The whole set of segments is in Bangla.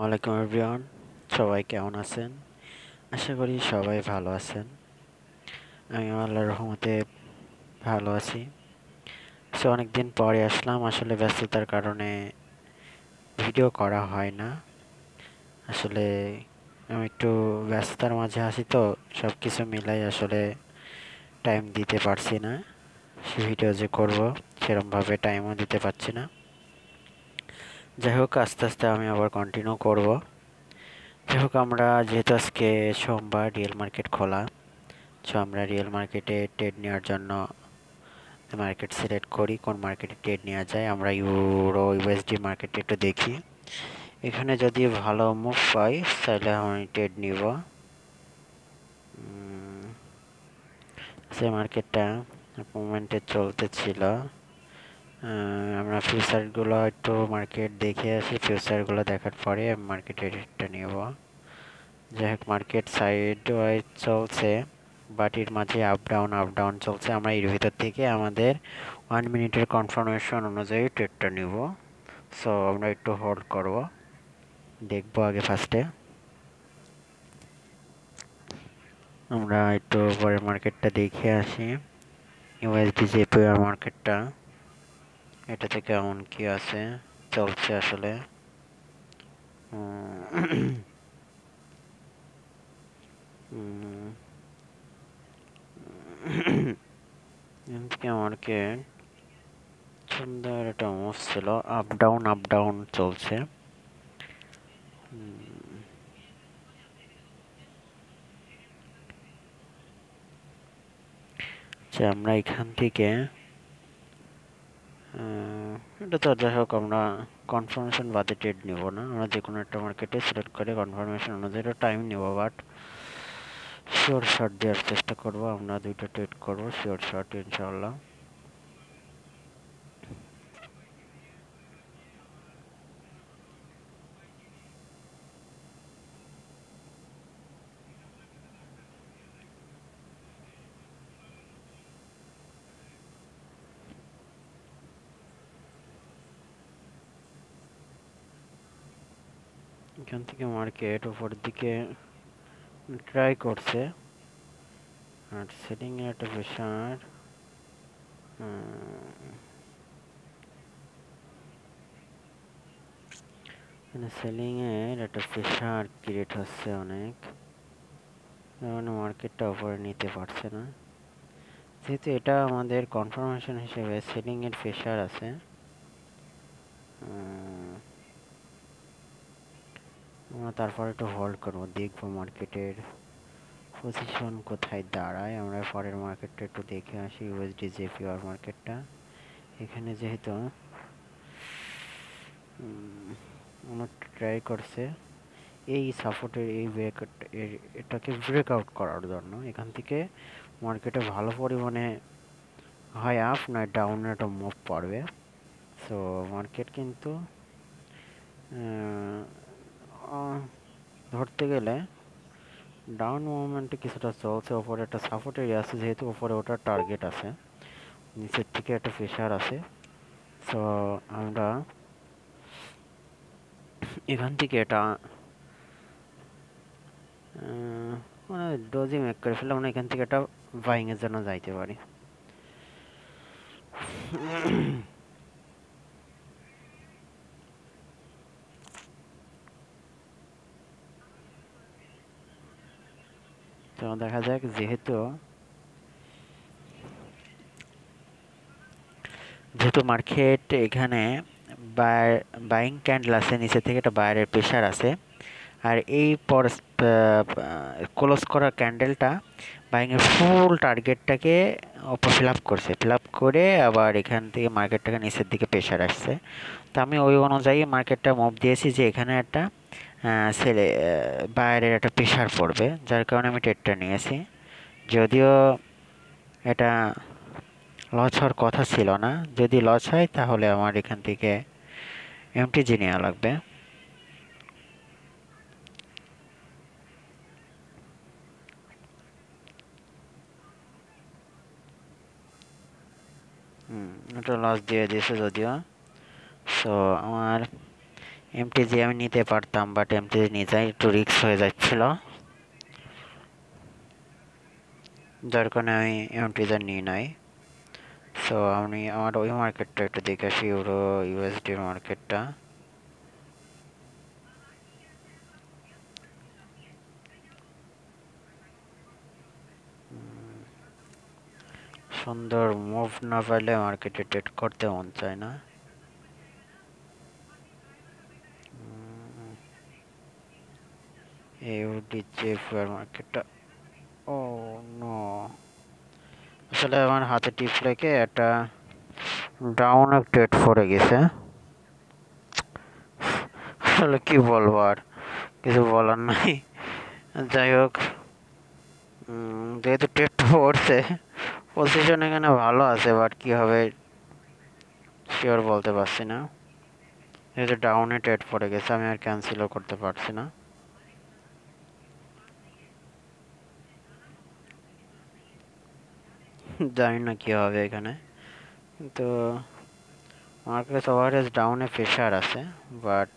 আলাইকুম এভরিওয়ান, সবাই কেমন আছেন? আশা করি সবাই ভালো আছেন। আমি আল্লাহর রহমতে ভালো আছি। অনেকদিন পরে আসলাম, আসলে ব্যস্ততার কারণে ভিডিও করা হয় না। আসলে আমি একটু ব্যস্ততার মাঝে আছি, তো সব কিছু মিলাই আসলে টাইম দিতে পারছি না। সে ভিডিও যে করব সেরকমভাবে টাইমও দিতে পারছি না। যাই হোক, আস্তে আস্তে আমি আবার কন্টিনিউ করব। যাই হোক, আমরা যেহেতু আজকে সোমবার, রিয়েল মার্কেট খোলা, আমরা রিয়েল মার্কেটে ট্রেড নেওয়ার জন্য মার্কেট সিলেক্ট করি কোন মার্কেটে ট্রেড নেওয়া যায়। আমরা ইউরো ইউএসডি মার্কেটে একটু দেখি, এখানে যদি ভালো মুভ পাই তাহলে আমি ট্রেড নিব। সে মার্কেটটা মোমেন্টে চলতেছিল। আমরা ফিউচারগুলো একটু মার্কেট দেখে আসি, ফিউচারগুলো দেখার পরে আমি মার্কেটে ট্রেডটা নেব। যাই হোক, মার্কেট সাইড ওয়াইজ চলছে, বাট এর মাঝে আপ ডাউন চলছে। আমরা এর ভিতর থেকে আমাদের 1 মিনিটের কনফার্মেশন অনুযায়ী ট্রেডটা নিব। আমরা একটু হোল্ড করব, দেখবো আগে ফার্স্টে। আমরা একটু পরে মার্কেটটা দেখে আসি, ইউএসডি জেপিআর মার্কেটটা, এটাতে কেমন কি আছে চলছে আসলে। মার্কেট সুন্দর একটা মুভ ছিল, আপ ডাউন চলছে। আমরা এখান থেকে এটা তো যাই হোক, আমরা কনফার্মেশন বাদে ট্রেড নেব না, আমরা যে কোনো একটা মার্কেটে সিলেক্ট করে কনফার্মেশন অনুযায়ী টাইম নেব, বাট শিওর শট দেওয়ার চেষ্টা করব। আমরা দুইটা ট্রেড করব শিওর শট ইনশাআল্লাহ। এখান থেকে মার্কেট উপরের দিকে ট্রাই করছে, আর সেলিং এর একটা প্রেশার, সেলিং এর একটা প্রেশার ক্রিয়েট হচ্ছে অনেক, মানে মার্কেটটা উপরে নিতে পারছে না। যেহেতু এটা আমাদের কনফার্মেশন হিসেবে সেলিং এর প্রেশার আছে, আমরা তারপর একটু হোল্ড করবো, দেখবো মার্কেটের পজিশন কোথায় দাঁড়ায়। আমরা পরের মার্কেটটা একটু দেখে আসি, ইউএসডি জেপিআর মার্কেটটা। এখানে যেহেতু ট্রাই করছে এই সাপোর্টের এই এটাকে ব্রেকআউট করার জন্য, এখান থেকে মার্কেটে ভালো পরিমাণে হয় আপ নয় ডাউন একটা মুভ পড়বে। মার্কেট কিন্তু ধরতে গেলে ডাউন মুভমেন্টে কিছুটা চলছে, ওপরে একটা সাপোর্ট এরিয়া আছে, যেহেতু ওপরে ওটার টার্গেট আছে, নিচের থেকে একটা প্রেশার আছে। আমরা এখান থেকে এটা মানে ডোজি মেক করে ফেলে, আমরা এখান থেকে একটা বাইং এর জন্য যাইতে পারি। তো দেখা যাক, যেহেতু মার্কেট এখানে বাইং ক্যান্ডেল আছে, নিচে থেকে একটা বাইরের প্রেশার আছে, আর এই পর ক্লোজ করা ক্যান্ডেলটা বাইংয়ের ফুল টার্গেটটাকে ফিল আপ করছে, ফিল আপ করে আবার এখান থেকে মার্কেটটাকে নিচের দিকে প্রেশার আসছে। তো আমি ওই অনুযায়ী মার্কেটটা মুভ দিয়েছি যে এখানে একটা বাইরের একটা প্রেশার পড়বে, যার কারণে আমি ট্রেডটা নিয়েছি। যদিও এটা লস হওয়ার কথা ছিল না, যদি লস হয় তাহলে আমার এখান থেকে এমটিজি নেওয়া লাগবে। এটা লস দিয়ে দিয়েছে যদিও। আমার এমটিজি আমি নিতে পারতাম, বাট এমটিজি নিতে একটু রিস্ক হয়ে যাচ্ছিল, যার কারণে আমি এমটিজি নিই নাই। সো আমি আমার ওই মার্কেটটা একটু দেখে আসি, ইউরো ইউএসডির মার্কেটটা। সুন্দর মুভ না পাইলে মার্কেটে ট্রেড করতে মন চায় না। ইউডিজেফআর মার্কেটটা, ও নো, আসলে আমার হাতে টিপ রেখে একটা ডাউন ট্রেড পড়ে গেছে। আসলে কি বলবো, আর কিছু বলার নাই। যাই হোক, যেহেতু ট্রেডটা পড়ছে, পজিশন এখানে ভালো আছে, বাট কি হবে শিওর বলতে পারছি না। যেহেতু ডাউনে ট্রেড পড়ে গেছে, আমি আর ক্যান্সেলও করতে পারছি না। জানি না কি হবে এখানে, কিন্তু মার্কেট ওভারেজ ডাউনে প্রেশার আছে, বাট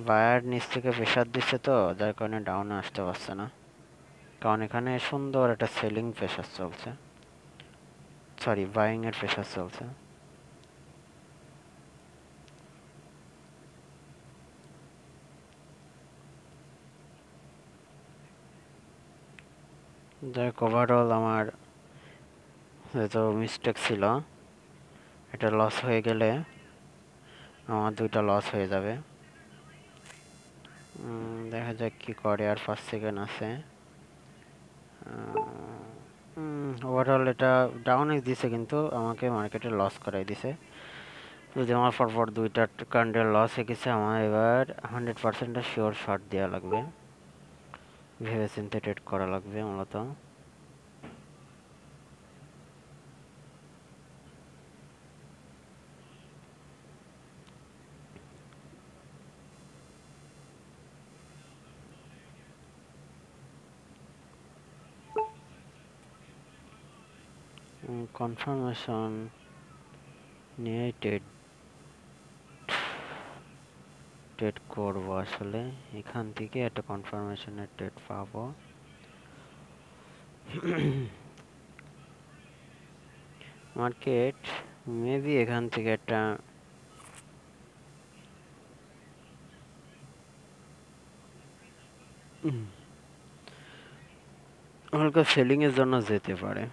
বায়ার নিচ থেকে প্রেশার দিচ্ছে, তো যার কারণে ডাউনে আসতে পারছে না। কারণ এখানে সুন্দর একটা সেলিং প্রেশার চলছে, সরি বাইং এর প্রেশার চলছে। যাই হোক, ওভারঅল আমার যেহেতু মিস্টেক ছিল, এটা লস হয়ে গেলে আমার দুইটা লস হয়ে যাবে। দেখা যাক কি করে, আর 5 সেকেন্ড আছে। ওভারঅল এটা ডাউনে দিছে, কিন্তু আমাকে মার্কেটে লস করাই দিছে। যদি আমার পরপর দুইটা ক্যান্ডেল লস হয়ে গেছে, আমার এবার 100% শিওর শর্ট দেওয়া লাগবে, ভেবে চিন্তে ট্রেড করা লাগবে মূলত। কনফার্মেশন নিয়ে ট্রেড করবো, আসলে এখান থেকে একটা কনফার্মেশনের ট্রেড পাবো। মার্কেট মেবি এখান থেকে একটা হালকা সেলিং এর জন্য যেতে পারে।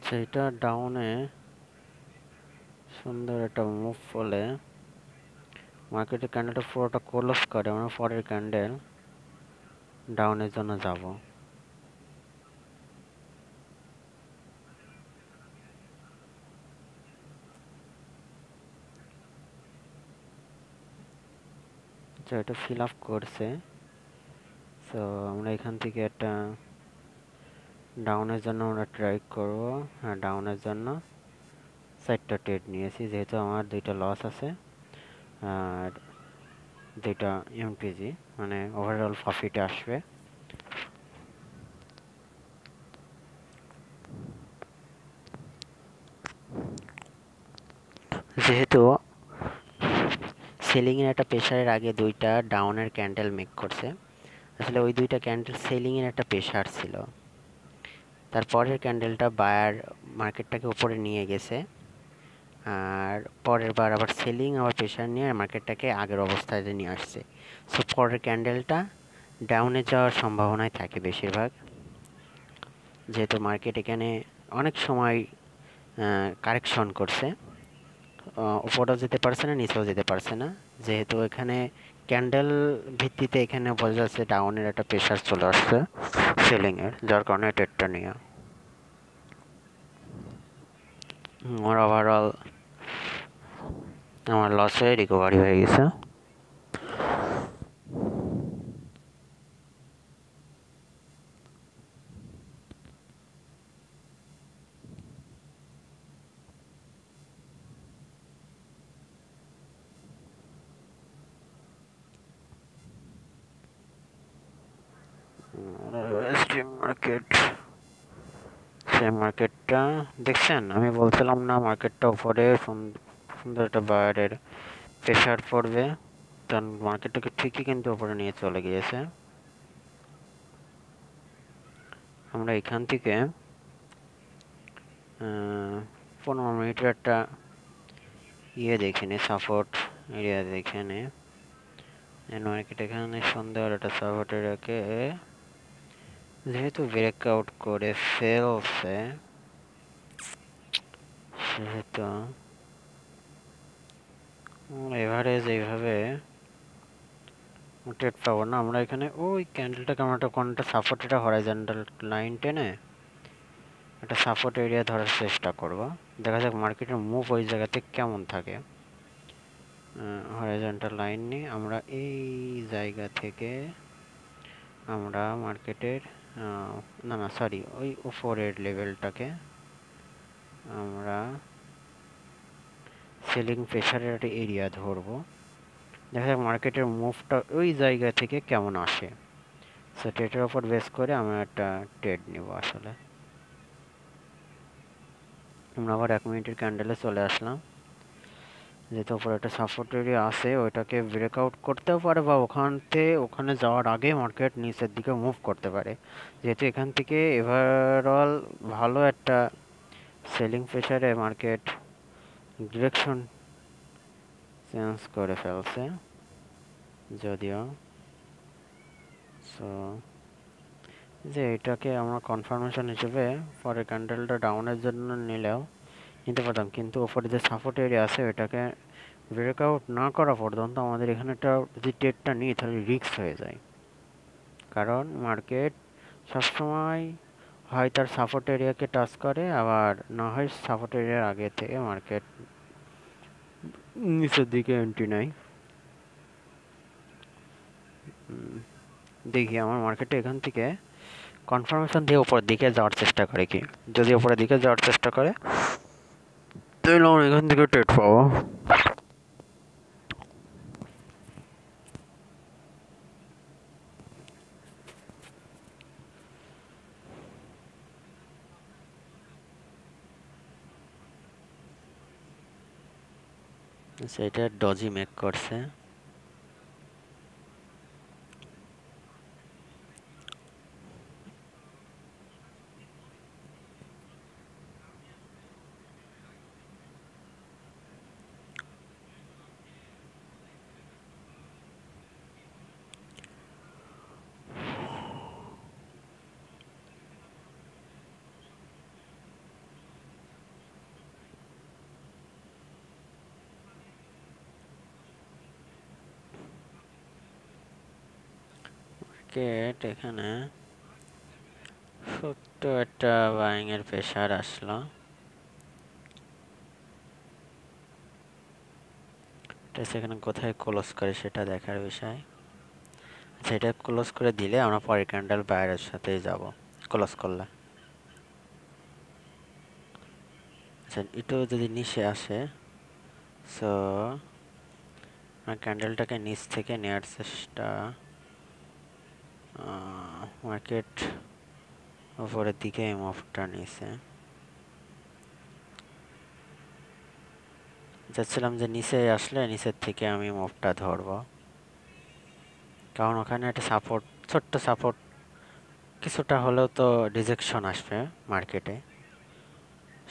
সেটা ডাউনে সুন্দর একটা মুভ ফলে মার্কেটের ক্যান্ডেলটা পুরোটা ক্লোজ করে, আমরা পরের ক্যান্ডেল ডাউনের জন্য যাব। এটা ফিল আপ করছে, সো আমরা এখান থেকে একটা ডাউনের জন্য আমরা ট্রাই করব। হ্যাঁ, ডাউনের জন্য 4টা ট্রেড নিয়েছি, যেহেতু আমার দুইটা লস আছে আর দুইটা এমপিজি, মানে ওভারঅল প্রফিটে আসবে। যেহেতু সেলিং এর একটা প্রেশারের আগে দুইটা ডাউনের ক্যান্ডেল মেক করছে, আসলে ওই দুইটা ক্যান্ডেল সেলিং এর একটা প্রেশার ছিল, তারপরের ক্যান্ডেলটা বায়ার মার্কেটটাকে উপরে নিয়ে গেছে, আর পরের বার আবার সেলিং আবার প্রেশার নিয়ে মার্কেটটাকে আগের অবস্থায় নিয়ে আসছে। সো পরের ক্যান্ডেলটা ডাউনে যাওয়ার সম্ভাবনাই থাকে বেশিরভাগ, যেহেতু মার্কেট এখানে অনেক সময় কারেকশন করছে, উপরেও যেতে পারছে না, নিচেও যেতে পারছে না, যেহেতু এখানে ক্যান্ডেল ভিত্তিতে এখানে বোঝা যাচ্ছে ডাউনের একটা প্রেশার চলে আসছে সেলিংয়ের, যার কারণে ট্রেডটা নিয়ে আমার ওভারঅল আমার লস হয়ে রিকভারি হয়ে গেছে। মার্কেট, সেই মার্কেটটা দেখছেন? আমি বলছিলাম না মার্কেটটা উপরে সুন্দর একটা বাইরের প্রেশার পড়বে, কারণ মার্কেটটাকে ঠিকই কিন্তু উপরে নিয়ে চলে গিয়েছে। আমরা এখান থেকে 15 মিনিটের একটা দেখে নি, সাপোর্ট এরিয়া দেখে নি। মার্কেট এখানে সুন্দর একটা সাপোর্ট এরিয়াকে যেহেতু ব্রেকআউট করে ফেলছে, সেহেতু এভারেজ এইভাবে ট্রেড পাবো না। আমরা এখানে ওই ক্যান্ডেলটাকে আমরা একটা কোনটা সাপোর্ট, এটা হরাইজন্টাল লাইন টেনে একটা সাপোর্ট এরিয়া ধরার চেষ্টা করব। দেখা যাক মার্কেটের মুভ ওই জায়গাতে কেমন থাকে। হরাইজন্টাল লাইন নিয়ে আমরা এই জায়গা থেকে আমরা মার্কেটের না সরি, ওই উপরের লেভেলটাকে আমরা সেলিং প্রেশারের একটা এরিয়া ধরবো। দেখা যাক মার্কেটের মুভটা ওই জায়গা থেকে কেমন আসে। সো ট্রেডের ওপর বেস করে আমরা একটা ট্রেড নিব। আসলে আমরা আবার 1 মিনিটের ক্যান্ডেলে চলে আসলাম। যেহেতু ওপরে একটা সাপোর্ট এরিয়া আছে, ওইটাকে ব্রেকআউট করতেও পারে বা ওখানে যাওয়ার আগে মার্কেট নিচের দিকে মুভ করতে পারে। যেহেতু এখান থেকে ওভারঅল ভালো একটা সেলিং প্রেশারে মার্কেট ডিরেকশন চেঞ্জ করে ফেলছে যদিও। সো যে এটাকে আমরা কনফার্মেশন হিসেবে পরে ক্যান্ডেলটা ডাউনের জন্য নিতে পারতাম, কিন্তু ওপরে যে সাপোর্ট এরিয়া আছে ওইটাকে ব্রেকআউট না করা পর্যন্ত আমাদের এখানে একটা যদি ট্রেডটা নিই তাহলে রিস্ক হয়ে যায়। কারণ মার্কেট সবসময় হয় তার সাপোর্ট এরিয়াকে টাচ করে, আবার না হয় সাপোর্ট এরিয়ার আগে থেকে মার্কেট নিচের দিকে এন্ট্রি নেয়। দেখি আমার মার্কেটে এখান থেকে কনফার্মেশন দিয়ে উপরের দিকে যাওয়ার চেষ্টা করে কি, যদি উপরের দিকে যাওয়ার চেষ্টা করে তাহলে আমরা এখান থেকে ট্রেড পাবো। সেটা ডজি মেক করছে। মার্কেট এখানে ছোট্ট একটা বাইং এর প্রেশার আসলো। সেখানে কোথায় ক্লোজ করে সেটা দেখার বিষয়। আচ্ছা, এটা ক্লোজ করে দিলে আমরা পরের ক্যান্ডেল বাইরের সাথে যাব ক্লোজ করলে। আচ্ছা, এটাও যদি নিচে আসে, সো ক্যান্ডেলটাকে নিচ থেকে নেওয়ার চেষ্টা। মার্কেট উপরের দিকে মুভটা নিছে, যাচ্ছিলাম যে নিচে আসলে নিচের থেকে আমি মুভটা ধরবো, কারণ ওখানে একটা সাপোর্ট, ছোট্ট সাপোর্ট, কিছুটা হলেও তো রিজেকশন আসবে মার্কেটে,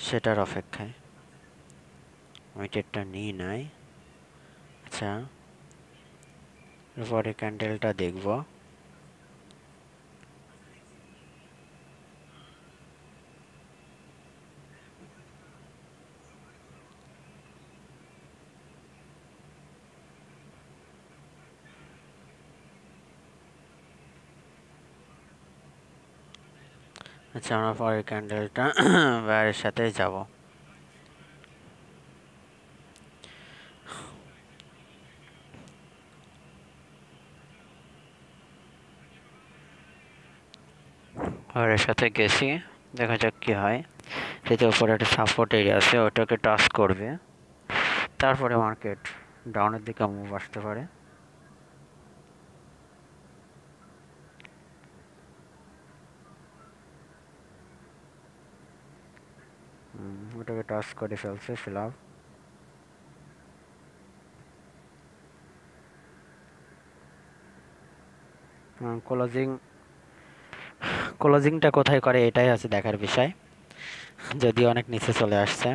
সেটার অপেক্ষায় আমি ট্রেডটা নিই নাই। আচ্ছা, এরপরে ক্যান্ডেলটা দেখব। আচ্ছা, আমরা পরের ক্যান্ডেলটা বাইরের সাথে যাব। বাইরের সাথে গেছি, দেখা যাক কি হয়। যেটা উপরে একটা সাপোর্ট এরিয়া আছে ওটাকে টাচ করবে, তারপরে মার্কেট ডাউনের দিকে মুভ আসতে পারে। ওটাকে টাচ করে ফেলছে ফিল আপ। ক্লোজিং ক্লোজিংটা কোথায় করে এটাই আছে দেখার বিষয়, যদিও অনেক নিচে চলে আসছে।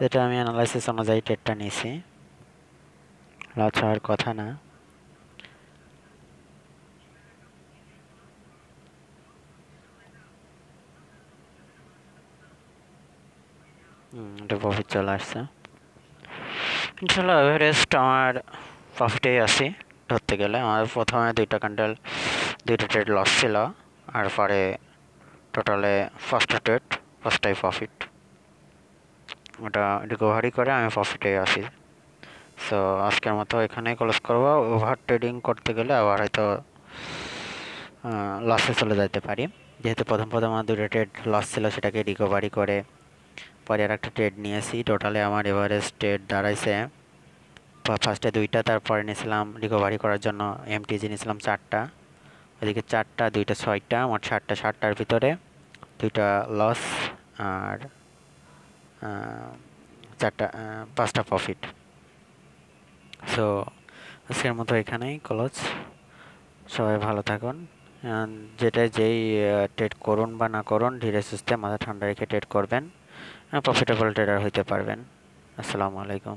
যেটা আমি অ্যানালাইসিস অনুযায়ী ট্রেডটা নিয়েছি, লস হওয়ার কথা না। এটা প্রফিট চলে আসছে। ইনশাল্লাহ এভারেস্ট আমার প্রফিটেই আছি ধরতে গেলে। আমার প্রথমে দুইটা ট্রেড লস ছিল, আর পরে টোটালে ফার্স্টটাই প্রফিট। ওটা রিকভারি করে আমি প্রফিটে আসি। সো আজকের মতো এখানেই ক্লোজ করবো। ওভার ট্রেডিং করতে গেলে আবার হয়তো লসে চলে যেতে পারি, যেহেতু প্রথম আমার দুটো ট্রেড লস ছিল, সেটাকে রিকভারি করে পরে আর একটা ট্রেড নিয়েছি। টোটালে আমার এভারেজ ট্রেড দাঁড়াইছে, ফার্স্টে দুইটা, তারপরে নিয়েছিলাম রিকভারি করার জন্য এমটিজি নিয়েছিলাম 4টা, ওইদিকে 4টা, 2টা 6টা, মোট 60টার ভিতরে 2টা লস আর 5টা প্রফিট। সো আজকের মতো এখানেই ক্লোজ। সবাই ভালো থাকুন। যেই ট্রেড করুন বা না করুন, ধীরে সুস্থে মাথা ঠান্ডা রেখে ট্রেড করবেন, প্রফিটেবল ট্রেডার হইতে পারবেন। আসসালামু আলাইকুম।